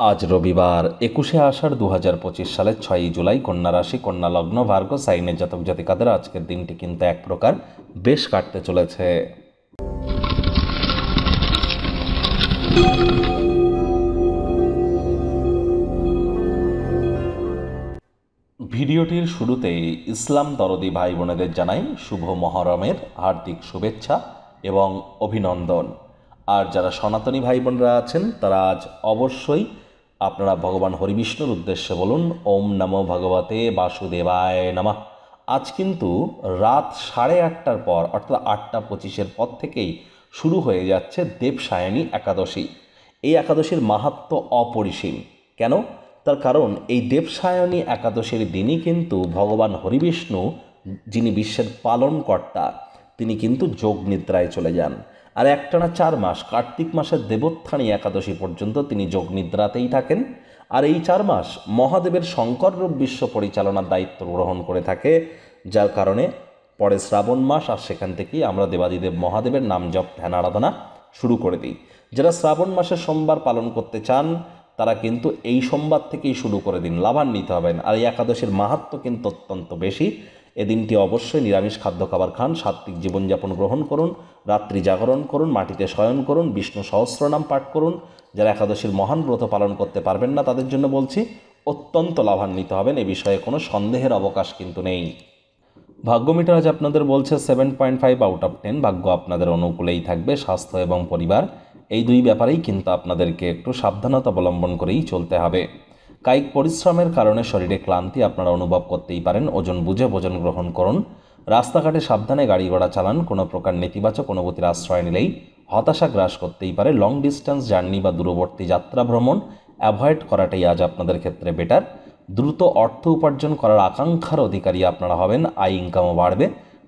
আজ রবিবার ২১শে আষাঢ় ২০২৫ সালের ৬ই জুলাই, কন্যা রাশি, কন্যা লগ্ন, ভার্গ সাইনের জাতক জাতিকাদের আজকের দিনটি কিন্তু এক প্রকার বেশ কাটতে চলেছে। ভিডিওটির শুরুতেই ইসলাম দরদি ভাই বোনেদের জানাই শুভ মহরমের হার্দিক শুভেচ্ছা এবং অভিনন্দন। আর যারা সনাতনী ভাই বোনরা আছেন তারা আজ অবশ্যই আপনারা ভগবান হরিবিষ্ণুর উদ্দেশ্যে বলুন ওম নমো ভগবতে বাসুদেবায় নমঃ। আজ কিন্তু রাত 8:30টার পর অর্থাৎ 8টা 25-এর পর থেকেই শুরু হয়ে যাচ্ছে দেবসায়নী একাদশী। এই একাদশীর মাহাত্ম্য অপরিসীম। কেন? তার কারণ এই দেবসায়নী একাদশীর দিনই কিন্তু ভগবান হরিবিষ্ণু, যিনি বিশ্বের পালনকর্তা, তিনি কিন্তু যোগ নিদ্রায় চলে যান। আর একটানা 4 মাস, কার্তিক মাসের দেবোত্থানী একাদশী পর্যন্ত তিনি যোগ নিদ্রাতেই থাকেন। আর এই 4 মাস মহাদেবের শঙ্কর রূপ বিশ্ব পরিচালনার দায়িত্ব গ্রহণ করে থাকে, যার কারণে পরে শ্রাবণ মাস, আর সেখান থেকেই আমরা দেবাদিদেব মহাদেবের নাম জপ ধ্যান আরাধনা শুরু করে দিই। যারা শ্রাবণ মাসের সোমবার পালন করতে চান তারা কিন্তু এই সোমবার থেকেই শুরু করে দিন, লাভান্বিত হবেন। আর এই একাদশীর মাহাত্ম্য কিন্তু অত্যন্ত বেশি। এদিনটি অবশ্যই নিরামিষ খাদ্য খাবার খান, সাত্ত্বিক জীবনযাপন গ্রহণ করুন, রাত্রি জাগরণ করুন, মাটিতে শয়ন করুন, বিষ্ণু সহস্রনাম পাঠ করুন। যারা একাদশীর মহান ব্রত পালন করতে পারবেন না তাদের জন্য বলছি, অত্যন্ত লাভান্বিত হবেন, এ বিষয়ে কোনো সন্দেহের অবকাশ কিন্তু নেই। ভাগ্য মিটার আজ আপনাদের বলছে 7.5 আউট অফ 10। ভাগ্য আপনাদের অনুকূলেই থাকবে। স্বাস্থ্য এবং পরিবার, এই দুই ব্যাপারেই কিন্তু আপনাদেরকে একটু সাবধানতা অবলম্বন করেই চলতে হবে। কায়িক পরিশ্রমের কারণে শরীরে ক্লান্তি আপনারা অনুভব করতেই পারেন। ওজন বুঝে ভোজন গ্রহণ করুন। রাস্তাঘাটে সাবধানে গাড়ি ঘোড়া চালান। কোনো প্রকার নেতিবাচক অনুভূতির আশ্রয় নিলেই হতাশা গ্রাস করতেই পারে। লং ডিস্টেন্স জার্নি বা দূরবর্তী যাত্রা ভ্রমণ অ্যাভয়েড করাটাই আজ আপনাদের ক্ষেত্রে বেটার। দ্রুত অর্থ উপার্জন করার আকাঙ্ক্ষার অধিকারী আপনারা হবেন। আয় ইনকামও বাড়বে।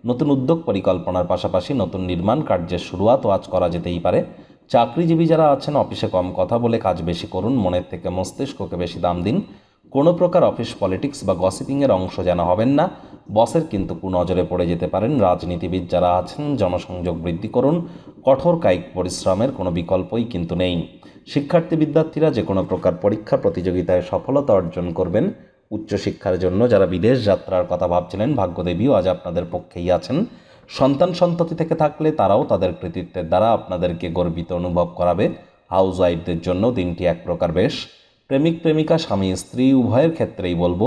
নতুন উদ্যোগ পরিকল্পনার পাশাপাশি নতুন নির্মাণ কার্যের শুরুয়াতও আজ করা যেতেই পারে। চাকরিজীবী যারা আছেন অফিসে কম কথা বলে কাজ বেশি করুন। মনের থেকে মস্তিষ্ককে বেশি দাম দিন। কোনো প্রকার অফিস পলিটিক্স বা গসিপিংয়ের অংশ যেন হবেন না। বসের কিন্তু কুনজরে পড়ে যেতে পারেন। রাজনীতিবিদ যারা আছেন জনসংযোগ বৃদ্ধি করুন। কঠোর কায়িক পরিশ্রমের কোনো বিকল্পই কিন্তু নেই। শিক্ষার্থী বিদ্যার্থীরা যে কোনো প্রকার পরীক্ষা প্রতিযোগিতায় সফলতা অর্জন করবেন। উচ্চশিক্ষার জন্য যারা বিদেশ যাত্রার কথা ভাবছিলেন, ভাগ্যদেবীও আজ আপনাদের পক্ষেই আছেন। সন্তান সন্ততি থেকে থাকলে তারাও তাদের কৃতিত্বের দ্বারা আপনাদেরকে গর্বিত অনুভব করাবে। হাউস ওয়াইফদের জন্য দিনটি এক প্রকার বেশ। প্রেমিক প্রেমিকা, স্বামী স্ত্রী উভয়ের ক্ষেত্রেই বলবো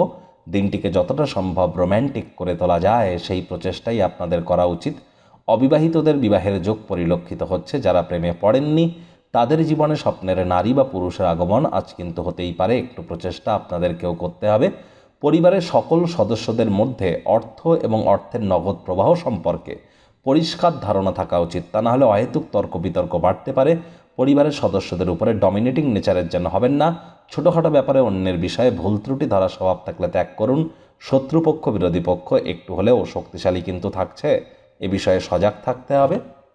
দিনটিকে যতটা সম্ভব রোম্যান্টিক করে তোলা যায় সেই প্রচেষ্টাই আপনাদের করা উচিত। অবিবাহিতদের বিবাহের যোগ পরিলক্ষিত হচ্ছে। যারা প্রেমে পড়েননি তাদের জীবনে স্বপ্নের নারী বা পুরুষের আগমন আজ কিন্তু হতেই পারে। একটু প্রচেষ্টা আপনাদেরকেও করতে হবে। পরিবারের সকল সদস্যদের মধ্যে অর্থ এবং অর্থের নগদ প্রবাহ সম্পর্কে পরিষ্কার ধারণা থাকা উচিত। তা না হলে অহেতুক তর্ক বিতর্ক বাড়তে পারে। পরিবারের সদস্যদের উপরে ডমিনেটিং নেচারের যেন হবেন না। ছোটোখাটো ব্যাপারে অন্যের বিষয়ে ভুল ত্রুটি ধরা স্বভাব থাকলে ত্যাগ করুন। শত্রুপক্ষ বিরোধী পক্ষ একটু হলেও শক্তিশালী কিন্তু থাকছে, এ বিষয়ে সজাগ থাকতে হবে।